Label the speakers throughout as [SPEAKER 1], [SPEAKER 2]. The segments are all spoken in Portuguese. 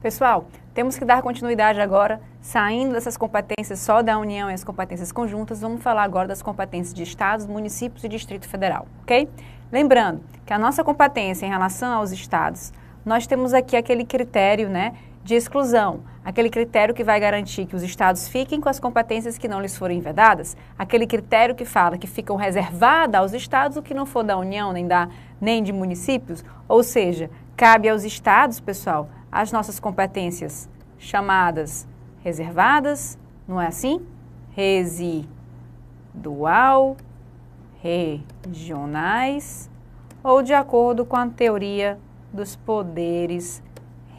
[SPEAKER 1] Pessoal, temos que dar continuidade agora, saindo dessas competências só da União e as competências conjuntas, vamos falar agora das competências de estados, municípios e Distrito Federal, ok? Lembrando que a nossa competência em relação aos estados, nós temos aqui aquele critério, né, de exclusão, aquele critério que vai garantir que os estados fiquem com as competências que não lhes forem vedadas, aquele critério que fala que ficam reservadas aos estados o que não for da União, nem de municípios, ou seja, cabe aos estados, pessoal, as nossas competências chamadas reservadas, não é assim? Residual, regionais, ou de acordo com a teoria dos poderes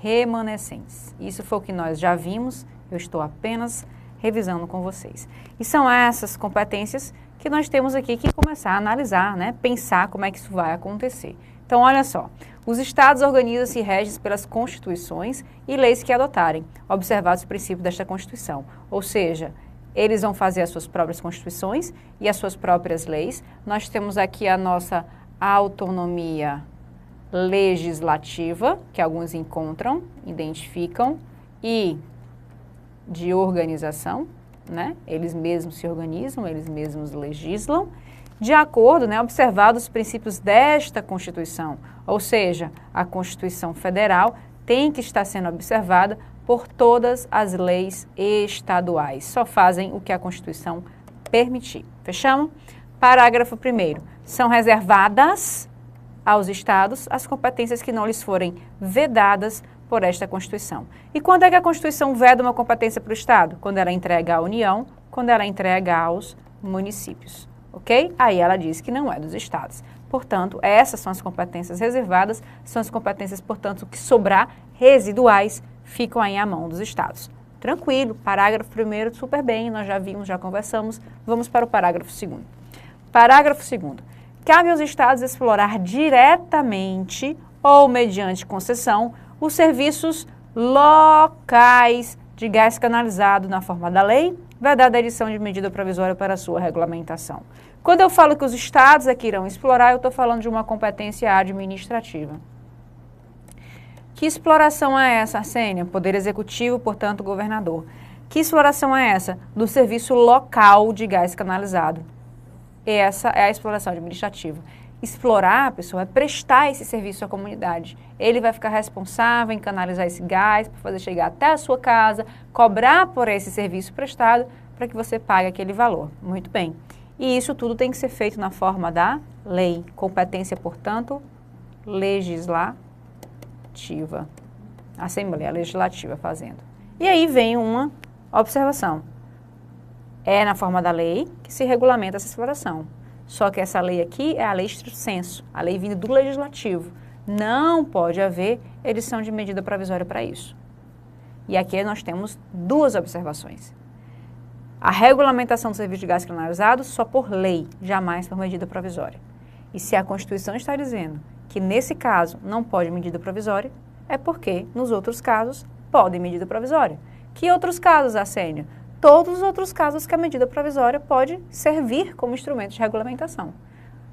[SPEAKER 1] remanescentes. Isso foi o que nós já vimos, eu estou apenas revisando com vocês. E são essas competências que nós temos aqui que começar a analisar, né? Pensar como é que isso vai acontecer. Então, olha só, os estados organizam-se e regem pelas constituições e leis que adotarem, observados os princípios desta Constituição. Ou seja, eles vão fazer as suas próprias constituições e as suas próprias leis. Nós temos aqui a nossa autonomia legislativa, que alguns encontram, identificam, e de organização, né? Eles mesmos se organizam, eles mesmos legislam, de acordo, né, observados os princípios desta Constituição, ou seja, a Constituição Federal tem que estar sendo observada por todas as leis estaduais. Só fazem o que a Constituição permitir. Fechamos? Parágrafo 1º. São reservadas aos estados as competências que não lhes forem vedadas por esta Constituição. E quando é que a Constituição veda uma competência para o estado? Quando ela entrega à União, quando ela entrega aos municípios. Ok? Aí ela diz que não é dos estados. Portanto, essas são as competências reservadas, são as competências, portanto, que sobrar, residuais, ficam aí à mão dos estados. Tranquilo, parágrafo 1º, super bem, nós já vimos, já conversamos, vamos para o parágrafo 2º. Parágrafo 2º. Cabe aos estados explorar diretamente ou mediante concessão os serviços locais de gás canalizado na forma da lei, vedada a edição de medida provisória para sua regulamentação. Quando eu falo que os estados é que irão explorar, eu estou falando de uma competência administrativa. Que exploração é essa, Arsênia? Poder executivo, portanto, governador. Que exploração é essa? Do serviço local de gás canalizado. Essa é a exploração administrativa. Explorar, pessoal, é prestar esse serviço à comunidade. Ele vai ficar responsável em canalizar esse gás, para fazer chegar até a sua casa, cobrar por esse serviço prestado, para que você pague aquele valor. Muito bem. E isso tudo tem que ser feito na forma da lei. Competência, portanto, legislativa. Assembleia Legislativa fazendo. E aí vem uma observação. É na forma da lei que se regulamenta essa exploração. Só que essa lei aqui é a lei stricto sensu, a lei vinda do legislativo. Não pode haver edição de medida provisória para isso. E aqui nós temos duas observações. A regulamentação do serviço de gás canalizado só por lei, jamais por medida provisória. E se a Constituição está dizendo que nesse caso não pode medida provisória, é porque nos outros casos pode medida provisória. Que outros casos, Arsênia? Todos os outros casos que a medida provisória pode servir como instrumento de regulamentação.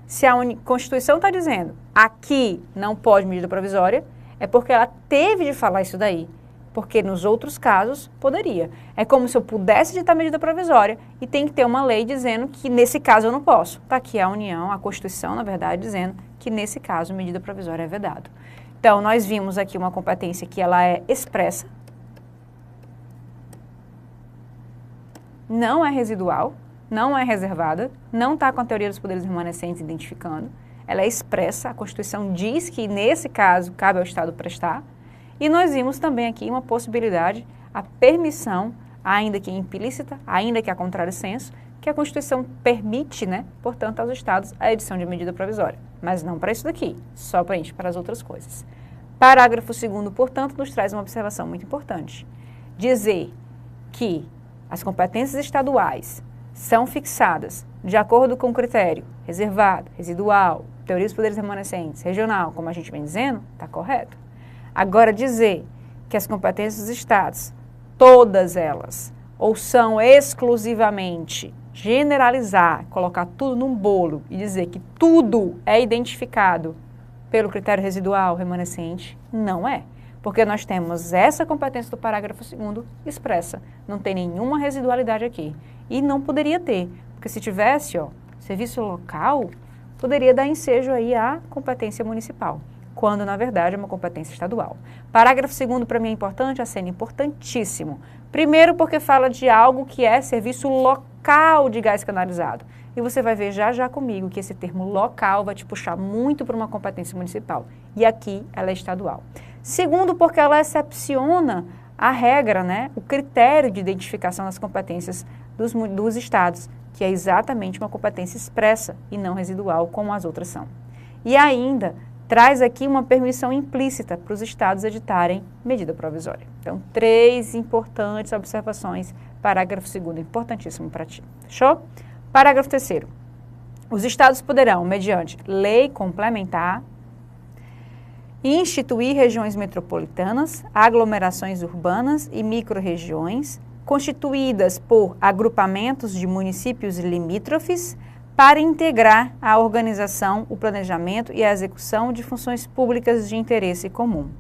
[SPEAKER 1] Se a Constituição está dizendo aqui não pode medida provisória, é porque ela teve de falar isso daí, porque nos outros casos poderia. É como se eu pudesse ditar medida provisória e tem que ter uma lei dizendo que nesse caso eu não posso. Está aqui a União, a Constituição, na verdade, dizendo que nesse caso medida provisória é vedado. Então, nós vimos aqui uma competência que ela é expressa, não é residual, não é reservada, não está com a teoria dos poderes remanescentes identificando, ela é expressa, a Constituição diz que nesse caso cabe ao Estado prestar, e nós vimos também aqui uma possibilidade, a permissão, ainda que implícita, ainda que a contrário senso, que a Constituição permite, né, portanto, aos Estados a edição de medida provisória, mas não para isso daqui, só para as outras coisas. Parágrafo 2º, portanto, nos traz uma observação muito importante. Dizer que as competências estaduais são fixadas de acordo com o critério reservado, residual, teoria dos poderes remanescentes, regional, como a gente vem dizendo, está correto. Agora, dizer que as competências dos estados, todas elas, ou são exclusivamente generalizar, colocar tudo num bolo e dizer que tudo é identificado pelo critério residual remanescente, não é. Porque nós temos essa competência do parágrafo 2º expressa. Não tem nenhuma residualidade aqui. E não poderia ter, porque se tivesse, ó, serviço local, poderia dar ensejo aí à competência municipal, quando na verdade é uma competência estadual. Parágrafo 2º para mim é importante, a cena é importantíssimo. Primeiro porque fala de algo que é serviço local de gás canalizado. E você vai ver já comigo que esse termo local vai te puxar muito para uma competência municipal. E aqui ela é estadual. Segundo, porque ela excepciona a regra, né, o critério de identificação das competências dos estados, que é exatamente uma competência expressa e não residual, como as outras são. E ainda traz aqui uma permissão implícita para os estados editarem medida provisória. Então, 3 importantes observações, parágrafo 2º, importantíssimo para ti. Fechou? Parágrafo 3º. Os estados poderão, mediante lei complementar, instituir regiões metropolitanas, aglomerações urbanas e microrregiões, constituídas por agrupamentos de municípios limítrofes, para integrar a organização, o planejamento e a execução de funções públicas de interesse comum.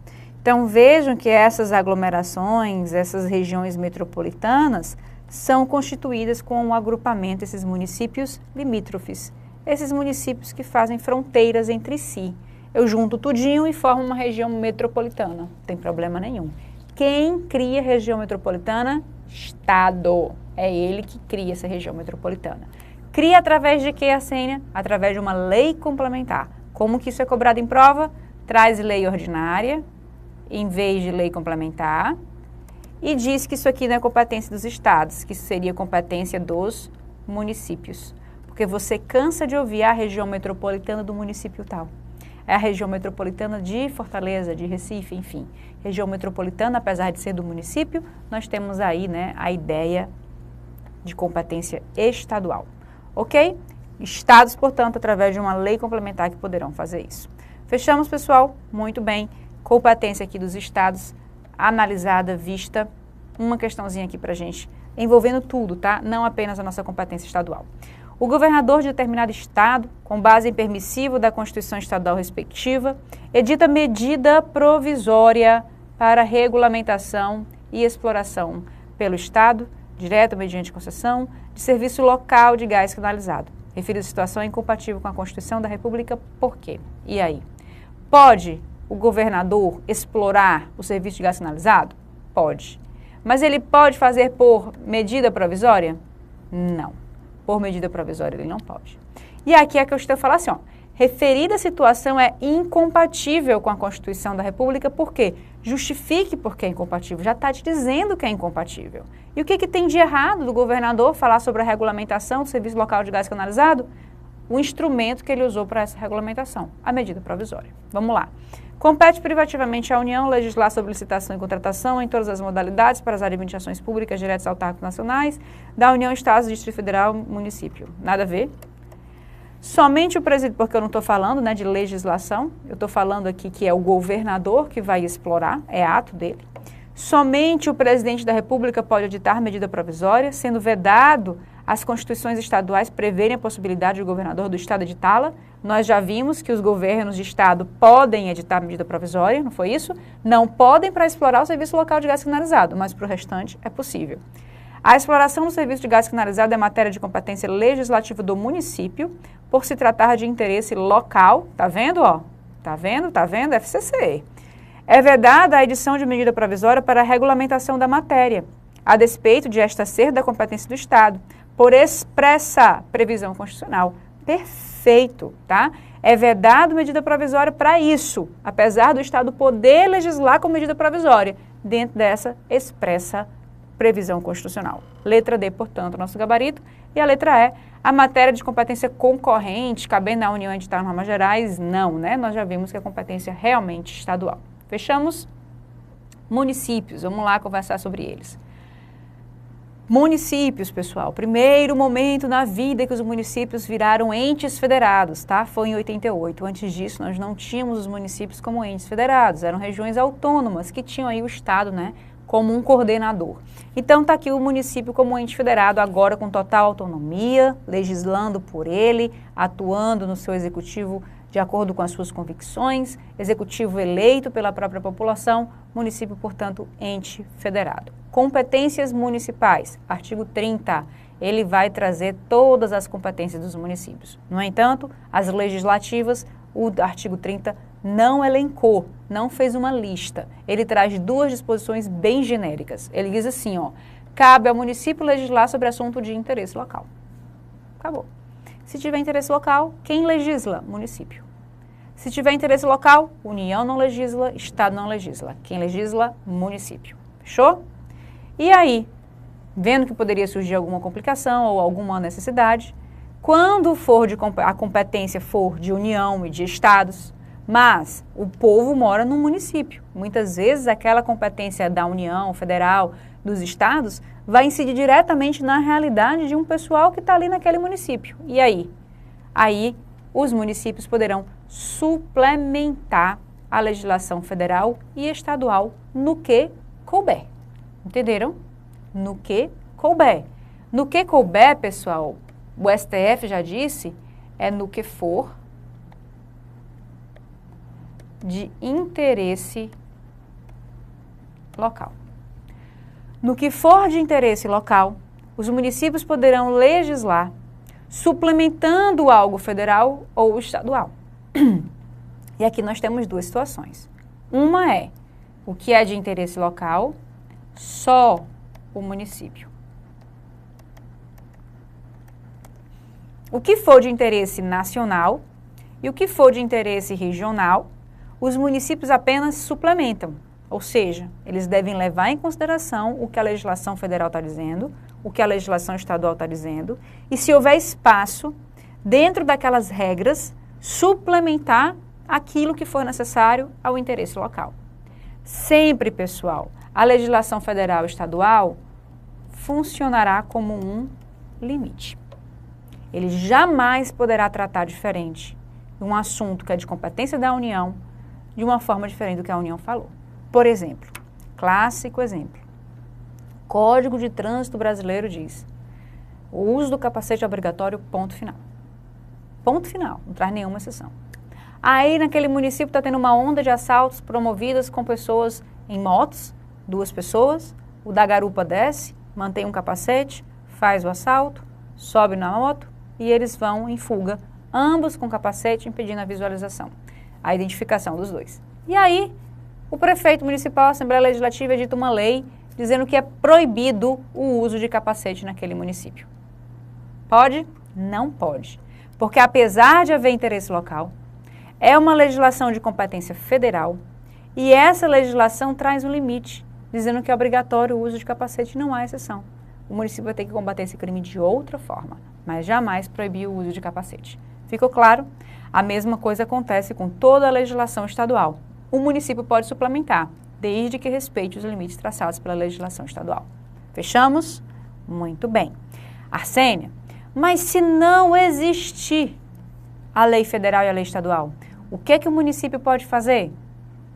[SPEAKER 1] Então, vejam que essas aglomerações, essas regiões metropolitanas, são constituídas com um agrupamento, esses municípios limítrofes, esses municípios que fazem fronteiras entre si. Eu junto tudinho e formo uma região metropolitana, não tem problema nenhum. Quem cria região metropolitana? Estado. É ele que cria essa região metropolitana. Cria através de que, Arsênia? Através de uma lei complementar. Como que isso é cobrado em prova? Traz lei ordinária, em vez de lei complementar, e diz que isso aqui não é competência dos estados, que isso seria competência dos municípios. Porque você cansa de ouvir a região metropolitana do município tal. É a região metropolitana de Fortaleza, de Recife, enfim. Região metropolitana, apesar de ser do município, nós temos aí, né, a ideia de competência estadual. Ok? Estados, portanto, através de uma lei complementar que poderão fazer isso. Fechamos, pessoal? Muito bem. Competência aqui dos estados, analisada, vista. Uma questãozinha aqui pra gente, envolvendo tudo, tá? Não apenas a nossa competência estadual. O governador de determinado estado, com base em permissivo da Constituição Estadual respectiva, edita medida provisória para regulamentação e exploração pelo estado, direto ou mediante concessão, de serviço local de gás canalizado. Referida situação é incompatível com a Constituição da República, por quê? E aí? Pode o governador explorar o serviço de gás canalizado? Pode. Mas ele pode fazer por medida provisória? Não. Por medida provisória ele não pode. E aqui é que eu estou falando assim, ó, referida situação é incompatível com a Constituição da República, por quê? Justifique por que é incompatível, já está te dizendo que é incompatível. E o que tem de errado do governador falar sobre a regulamentação do serviço local de gás canalizado? O instrumento que ele usou para essa regulamentação, a medida provisória. Vamos lá. Compete privativamente à União legislar sobre licitação e contratação em todas as modalidades para as administrações públicas diretas autárquicas nacionais da União, Estados, Distrito Federal, Município. Nada a ver. Somente o presidente, porque eu não estou falando, né, de legislação, eu estou falando aqui que é o governador que vai explorar, é ato dele. Somente o presidente da República pode editar medida provisória, sendo vedado as constituições estaduais preverem a possibilidade do governador do estado editá-la. Nós já vimos que os governos de estado podem editar medida provisória, não foi isso? Não podem para explorar o serviço local de gás canalizado, mas para o restante é possível. A exploração do serviço de gás canalizado é matéria de competência legislativa do município, por se tratar de interesse local. Tá vendo, ó? Tá vendo? Tá vendo? FCC. É vedada a edição de medida provisória para a regulamentação da matéria, a despeito de esta ser da competência do Estado, por expressa previsão constitucional. Perfeito, tá? É vedado medida provisória para isso, apesar do Estado poder legislar com medida provisória, dentro dessa expressa previsão constitucional. Letra D, portanto, nosso gabarito. E a letra E, a matéria de competência concorrente, cabendo à União editar normas gerais, não, né? Nós já vimos que a competência é realmente estadual. Fechamos? Municípios, vamos lá conversar sobre eles. Municípios, pessoal, primeiro momento na vida que os municípios viraram entes federados, tá? Foi em 88. Antes disso, nós não tínhamos os municípios como entes federados, eram regiões autônomas que tinham aí o Estado, né, como um coordenador. Então, está aqui o município como ente federado, agora com total autonomia, legislando por ele, atuando no seu executivo de acordo com as suas convicções, executivo eleito pela própria população, município, portanto, ente federado. Competências municipais, artigo 30, ele vai trazer todas as competências dos municípios. No entanto, as legislativas, o artigo 30 não elencou, não fez uma lista. Ele traz duas disposições bem genéricas. Ele diz assim, ó, cabe ao município legislar sobre assunto de interesse local. Acabou. Se tiver interesse local, quem legisla? Município. Se tiver interesse local, União não legisla, Estado não legisla. Quem legisla? Município. Fechou? E aí, vendo que poderia surgir alguma complicação ou alguma necessidade, quando for a competência for de União e de Estados, mas o povo mora no município. Muitas vezes aquela competência da União Federal, dos Estados, vai incidir diretamente na realidade de um pessoal que está ali naquele município. E aí? Aí os municípios poderão suplementar a legislação federal e estadual no que couber. Entenderam? No que couber. No que couber, pessoal, o STF já disse, é no que for de interesse local. No que for de interesse local, os municípios poderão legislar suplementando algo federal ou estadual. E aqui nós temos duas situações. Uma é o que é de interesse local, só o município. O que for de interesse nacional e o que for de interesse regional, os municípios apenas suplementam. Ou seja, eles devem levar em consideração o que a legislação federal está dizendo, o que a legislação estadual está dizendo, e se houver espaço, dentro daquelas regras, suplementar aquilo que for necessário ao interesse local. Sempre, pessoal, a legislação federal e estadual funcionará como um limite. Ele jamais poderá tratar diferente um assunto que é de competência da União de uma forma diferente do que a União falou. Por exemplo, clássico exemplo, Código de Trânsito Brasileiro diz, o uso do capacete é obrigatório, ponto final. Ponto final, não traz nenhuma exceção. Aí naquele município está tendo uma onda de assaltos promovidas com pessoas em motos, 2 pessoas, o da garupa desce, mantém um capacete, faz o assalto, sobe na moto e eles vão em fuga, ambos com capacete impedindo a visualização, a identificação dos dois. E aí o prefeito municipal, a Assembleia Legislativa, edita uma lei dizendo que é proibido o uso de capacete naquele município. Pode? Não pode. Porque apesar de haver interesse local, é uma legislação de competência federal e essa legislação traz um limite, dizendo que é obrigatório o uso de capacete, não há exceção. O município vai ter que combater esse crime de outra forma, mas jamais proibir o uso de capacete. Ficou claro? A mesma coisa acontece com toda a legislação estadual. O município pode suplementar, desde que respeite os limites traçados pela legislação estadual. Fechamos? Muito bem. Arsênia, mas se não existir a lei federal e a lei estadual, o que o município pode fazer?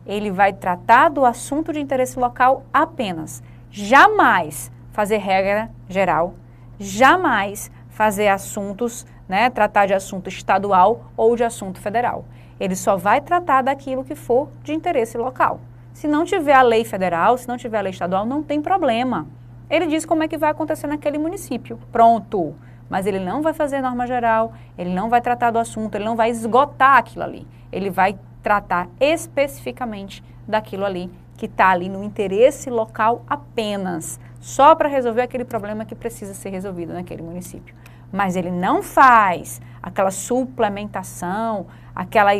[SPEAKER 1] Ele vai tratar do assunto de interesse local apenas. Jamais fazer regra geral, jamais fazer assuntos, tratar de assunto estadual ou de assunto federal. Ele só vai tratar daquilo que for de interesse local. Se não tiver a lei federal, se não tiver a lei estadual, não tem problema. Ele diz como é que vai acontecer naquele município. Pronto. Mas ele não vai fazer norma geral, ele não vai tratar do assunto, ele não vai esgotar aquilo ali. Ele vai tratar especificamente daquilo ali que está ali no interesse local apenas, só para resolver aquele problema que precisa ser resolvido naquele município. Mas ele não faz aquela suplementação, aquela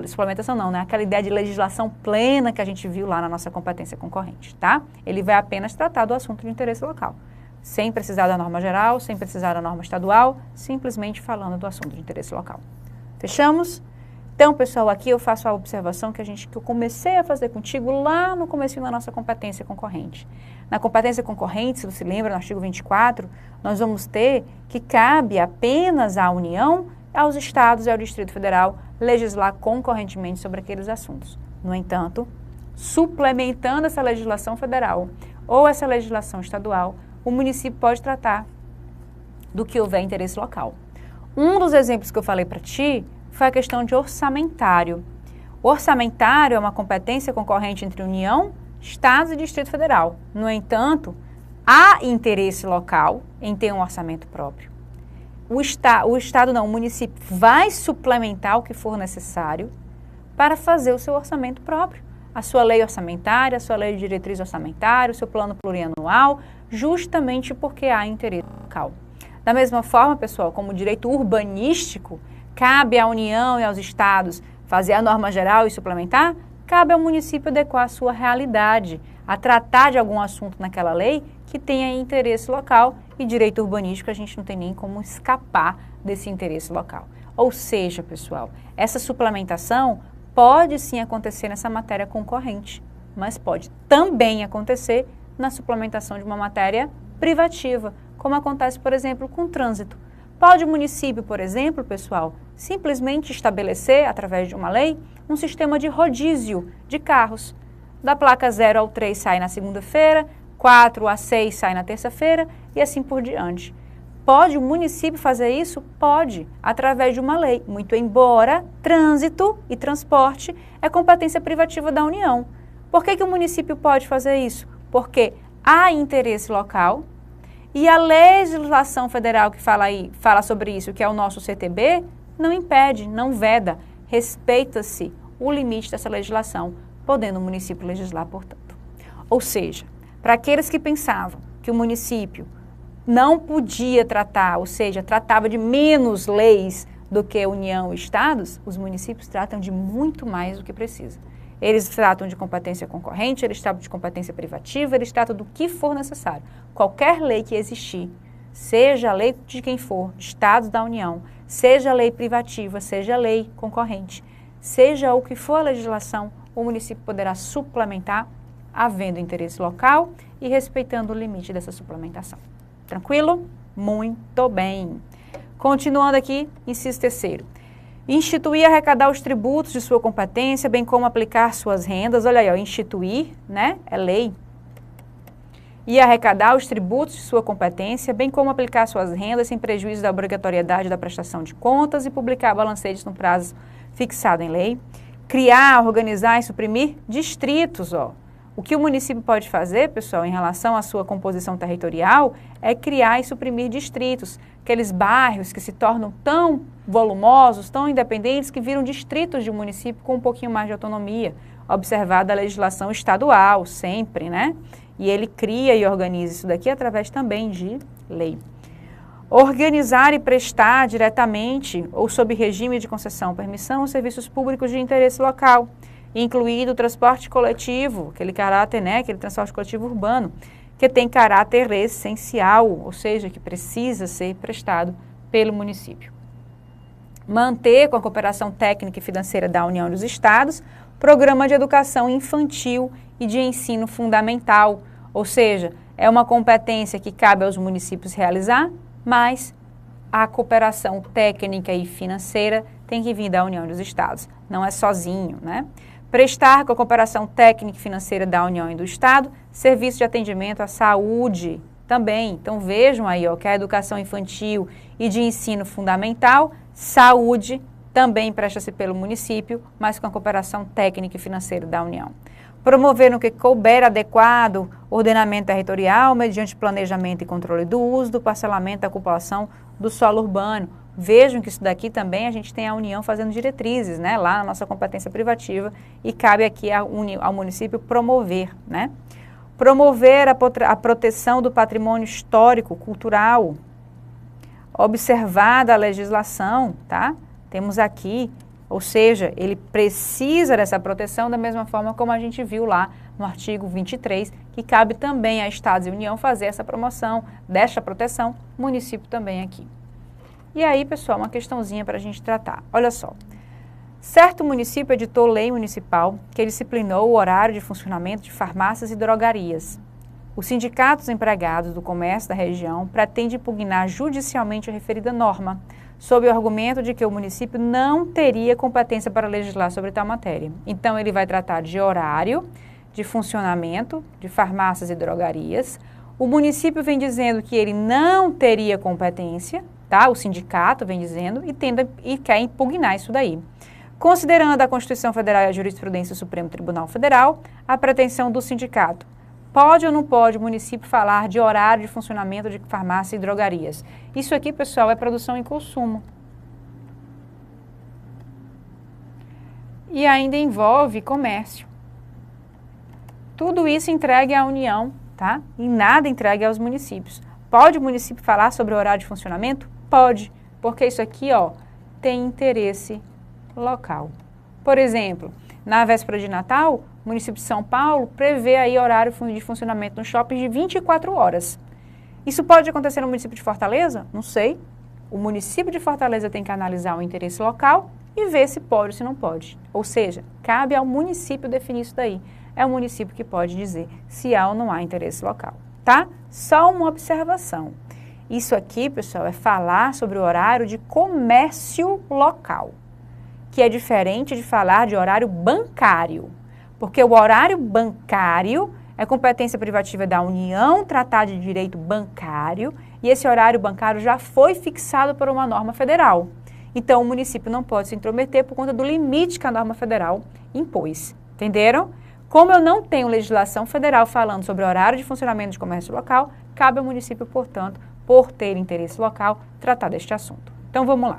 [SPEAKER 1] suplementação não, aquela ideia de legislação plena que a gente viu lá na nossa competência concorrente, tá? Ele vai apenas tratar do assunto de interesse local, sem precisar da norma geral, sem precisar da norma estadual, simplesmente falando do assunto de interesse local. Fechamos? Então, pessoal, aqui eu faço a observação que eu comecei a fazer contigo lá no comecinho da nossa competência concorrente. Na competência concorrente, se você lembra, no artigo 24, nós vamos ter que cabe apenas à União, aos Estados e ao Distrito Federal legislar concorrentemente sobre aqueles assuntos. No entanto, suplementando essa legislação federal ou essa legislação estadual, o município pode tratar do que houver interesse local. Um dos exemplos que eu falei para ti foi a questão de orçamentário. O orçamentário é uma competência concorrente entre União, Estados e Distrito Federal. No entanto, há interesse local em ter um orçamento próprio. O município vai suplementar o que for necessário para fazer o seu orçamento próprio. A sua lei orçamentária, a sua lei de diretriz orçamentária, o seu plano plurianual, justamente porque há interesse local. Da mesma forma, pessoal, como o direito urbanístico, cabe à União e aos estados fazer a norma geral e suplementar, cabe ao município adequar a sua realidade, a tratar de algum assunto naquela lei que tenha interesse local, e direito urbanístico a gente não tem nem como escapar desse interesse local. Ou seja, pessoal, essa suplementação pode sim acontecer nessa matéria concorrente, mas pode também acontecer na suplementação de uma matéria privativa, como acontece, por exemplo, com o trânsito. Pode o município, por exemplo, pessoal, simplesmente estabelecer, através de uma lei, um sistema de rodízio de carros. Da placa 0 ao 3 sai na segunda-feira, 4 a 6 sai na terça-feira e assim por diante. Pode o município fazer isso? Pode, através de uma lei, muito embora trânsito e transporte é competência privativa da União. Por que o município pode fazer isso? Porque há interesse local e a legislação federal que fala sobre isso, que é o nosso CTB, não impede, não veda, respeita-se o limite dessa legislação, podendo o município legislar, portanto. Ou seja, para aqueles que pensavam que o município não podia tratar, ou seja, tratava de menos leis do que a União e Estados, os municípios tratam de muito mais do que precisa. Eles tratam de competência concorrente, eles tratam de competência privativa, eles tratam do que for necessário. Qualquer lei que existir, seja a lei de quem for, Estados da União, seja a lei privativa, seja a lei concorrente, seja o que for a legislação, o município poderá suplementar, havendo interesse local e respeitando o limite dessa suplementação. Tranquilo? Muito bem. Continuando aqui, inciso terceiro. Instituir e arrecadar os tributos de sua competência, bem como aplicar suas rendas. Olha aí, ó, instituir, né? É lei. E arrecadar os tributos de sua competência, bem como aplicar suas rendas sem prejuízo da obrigatoriedade da prestação de contas e publicar balancetes no prazo fixado em lei. Criar, organizar e suprimir distritos, ó. O que o município pode fazer, pessoal, em relação à sua composição territorial, é criar e suprimir distritos, aqueles bairros que se tornam tão volumosos, tão independentes, que viram distritos de um município com um pouquinho mais de autonomia, observada a legislação estadual, sempre, né? E ele cria e organiza isso daqui através também de lei. Organizar e prestar diretamente ou sob regime de concessão, permissão, os serviços públicos de interesse local, incluído o transporte coletivo, aquele caráter, né, aquele transporte coletivo urbano, que tem caráter essencial, ou seja, que precisa ser prestado pelo município. Manter, com a cooperação técnica e financeira da União e dos Estados, programa de educação infantil e de ensino fundamental, ou seja, é uma competência que cabe aos municípios realizar, mas a cooperação técnica e financeira tem que vir da União e dos Estados, não é sozinho, né? Prestar, com a cooperação técnica e financeira da União e do Estado, serviço de atendimento à saúde também. Então vejam aí, ó, que a educação infantil e de ensino fundamental, saúde, também presta-se pelo município, mas com a cooperação técnica e financeira da União. Promover no que couber adequado ordenamento territorial mediante planejamento e controle do uso, do parcelamento da população do solo urbano. Vejam que isso daqui também a gente tem a União fazendo diretrizes, né, lá na nossa competência privativa, e cabe aqui ao município promover, né. Promover a proteção do patrimônio histórico, cultural, observada a legislação, tá? Temos aqui, ou seja, ele precisa dessa proteção da mesma forma como a gente viu lá no artigo 23, que cabe também a Estados e União fazer essa promoção desta proteção, município também aqui. E aí, pessoal, uma questãozinha para a gente tratar. Olha só, certo município editou lei municipal que disciplinou o horário de funcionamento de farmácias e drogarias. Os sindicatos empregados do comércio da região pretendem impugnar judicialmente a referida norma, sob o argumento de que o município não teria competência para legislar sobre tal matéria. Então, ele vai tratar de horário de funcionamento de farmácias e drogarias. O município vem dizendo que ele não teria competência, tá? O sindicato vem dizendo e quer impugnar isso daí. Considerando a Constituição Federal e a jurisprudência do Supremo Tribunal Federal, a pretensão do sindicato. Pode ou não pode o município falar de horário de funcionamento de farmácia e drogarias? Isso aqui, pessoal, é produção e consumo. E ainda envolve comércio. Tudo isso entregue à União, tá? E nada entregue aos municípios. Pode o município falar sobre o horário de funcionamento? Pode, porque isso aqui, ó, tem interesse local. Por exemplo, na véspera de Natal, o município de São Paulo prevê aí horário de funcionamento no shopping de 24 horas. Isso pode acontecer no município de Fortaleza? Não sei. O município de Fortaleza tem que analisar o interesse local e ver se pode ou se não pode. Ou seja, cabe ao município definir isso daí. É o município que pode dizer se há ou não há interesse local, tá? Só uma observação. Isso aqui, pessoal, é falar sobre o horário de comércio local, que é diferente de falar de horário bancário, porque o horário bancário é competência privativa da União tratar de direito bancário e esse horário bancário já foi fixado por uma norma federal. Então, o município não pode se intrometer por conta do limite que a norma federal impôs. Entenderam? Como eu não tenho legislação federal falando sobre horário de funcionamento de comércio local, cabe ao município, portanto, por ter interesse local, tratar deste assunto. Então, vamos lá.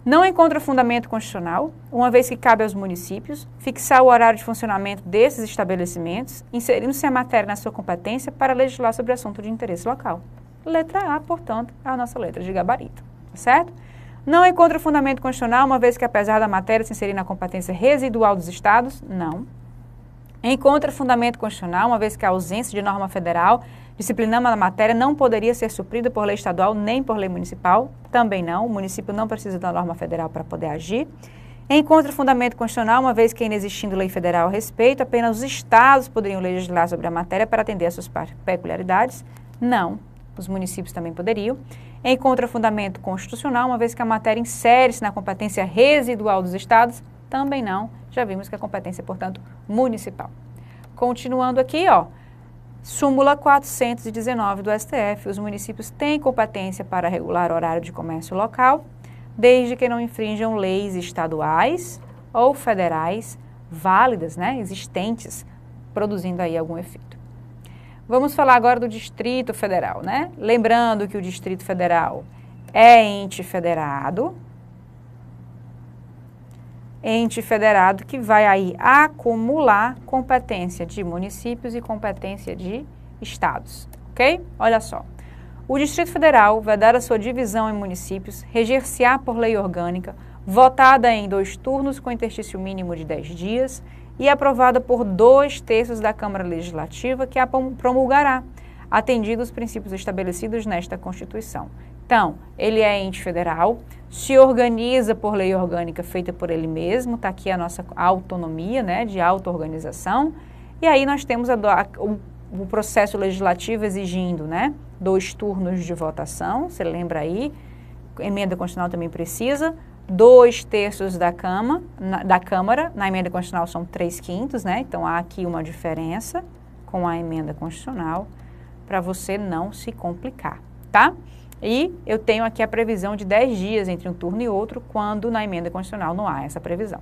[SPEAKER 1] Não encontra fundamento constitucional, uma vez que cabe aos municípios fixar o horário de funcionamento desses estabelecimentos, inserindo-se a matéria na sua competência para legislar sobre assunto de interesse local. Letra A, portanto, é a nossa letra de gabarito, tá certo? Não encontra fundamento constitucional, uma vez que apesar da matéria se inserir na competência residual dos estados, não. Encontra fundamento constitucional, uma vez que a ausência de norma federal disciplinando a matéria não poderia ser suprida por lei estadual nem por lei municipal, também não, o município não precisa da norma federal para poder agir. Encontra fundamento constitucional, uma vez que inexistindo lei federal a respeito, apenas os estados poderiam legislar sobre a matéria para atender às suas peculiaridades, não, os municípios também poderiam. Encontra fundamento constitucional, uma vez que a matéria insere-se na competência residual dos estados, também não, já vimos que a competência é, portanto, municipal. Continuando aqui, ó, súmula 419 do STF, os municípios têm competência para regular o horário de comércio local, desde que não infrinjam leis estaduais ou federais válidas, né, existentes, produzindo aí algum efeito. Vamos falar agora do Distrito Federal, né? Lembrando que o Distrito Federal é ente federado que vai aí acumular competência de municípios e competência de estados, ok? Olha só, o Distrito Federal vai dar a sua divisão em municípios, reger-se-á por lei orgânica, votada em 2 turnos com interstício mínimo de 10 dias e aprovada por 2/3 da Câmara Legislativa, que a promulgará, atendidos os princípios estabelecidos nesta Constituição. Então, ele é ente federal, se organiza por lei orgânica feita por ele mesmo, está aqui a nossa autonomia, né, de auto-organização, e aí nós temos o processo legislativo exigindo, né, 2 turnos de votação, você lembra aí, emenda constitucional também precisa, 2/3 da Câmara, na emenda constitucional são 3/5, né, então há aqui uma diferença com a emenda constitucional, para você não se complicar, tá? E eu tenho aqui a previsão de 10 dias entre um turno e outro, quando na emenda constitucional não há essa previsão.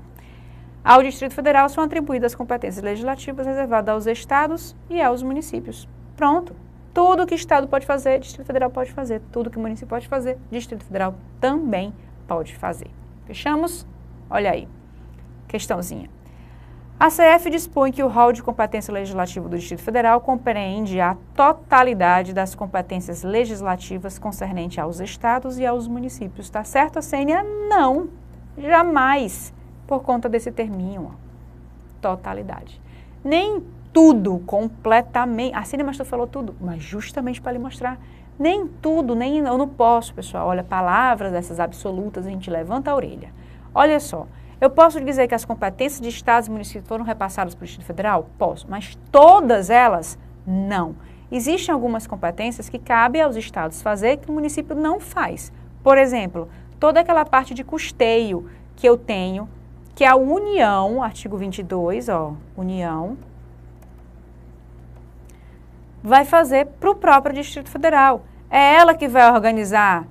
[SPEAKER 1] Ao Distrito Federal são atribuídas as competências legislativas reservadas aos estados e aos municípios. Pronto. Tudo que o estado pode fazer, Distrito Federal pode fazer. Tudo que o município pode fazer, Distrito Federal também pode fazer. Fechamos? Olha aí. Questãozinha. A CF dispõe que o rol de competência legislativa do Distrito Federal compreende a totalidade das competências legislativas concernente aos estados e aos municípios. Tá certo, Assênia? Não, jamais, por conta desse terminho, ó, totalidade. Nem tudo completamente, a Assênia, mas tu falou tudo, mas justamente para lhe mostrar, nem tudo, nem eu não posso, pessoal, olha, palavras dessas absolutas, a gente levanta a orelha. Olha só. Eu posso dizer que as competências de estados e municípios foram repassadas para o Distrito Federal? Posso, mas todas elas, não. Existem algumas competências que cabe aos estados fazer que o município não faz. Por exemplo, toda aquela parte de custeio que eu tenho, que a União, artigo 22, ó, União, vai fazer para o próprio Distrito Federal. É ela que vai organizar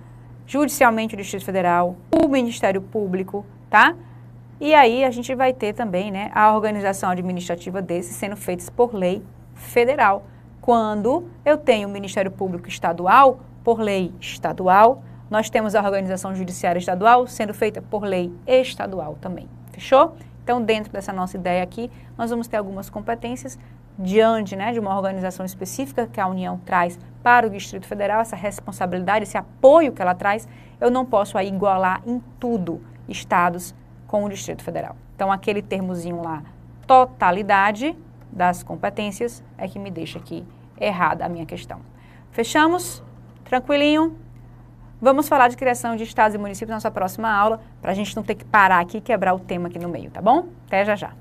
[SPEAKER 1] judicialmente o Distrito Federal, o Ministério Público, tá? E aí a gente vai ter também, né, a organização administrativa desses sendo feitas por lei federal. Quando eu tenho o Ministério Público Estadual, por lei estadual, nós temos a organização judiciária estadual sendo feita por lei estadual também. Fechou? Então, dentro dessa nossa ideia aqui, nós vamos ter algumas competências diante, né, de uma organização específica que a União traz para o Distrito Federal, essa responsabilidade, esse apoio que ela traz, eu não posso aí igualar em tudo estados com o Distrito Federal. Então, aquele termozinho lá, totalidade das competências, é que me deixa aqui errada a minha questão. Fechamos? Tranquilinho? Vamos falar de criação de estados e municípios na nossa próxima aula, para a gente não ter que parar aqui e quebrar o tema aqui no meio, tá bom? Até já já.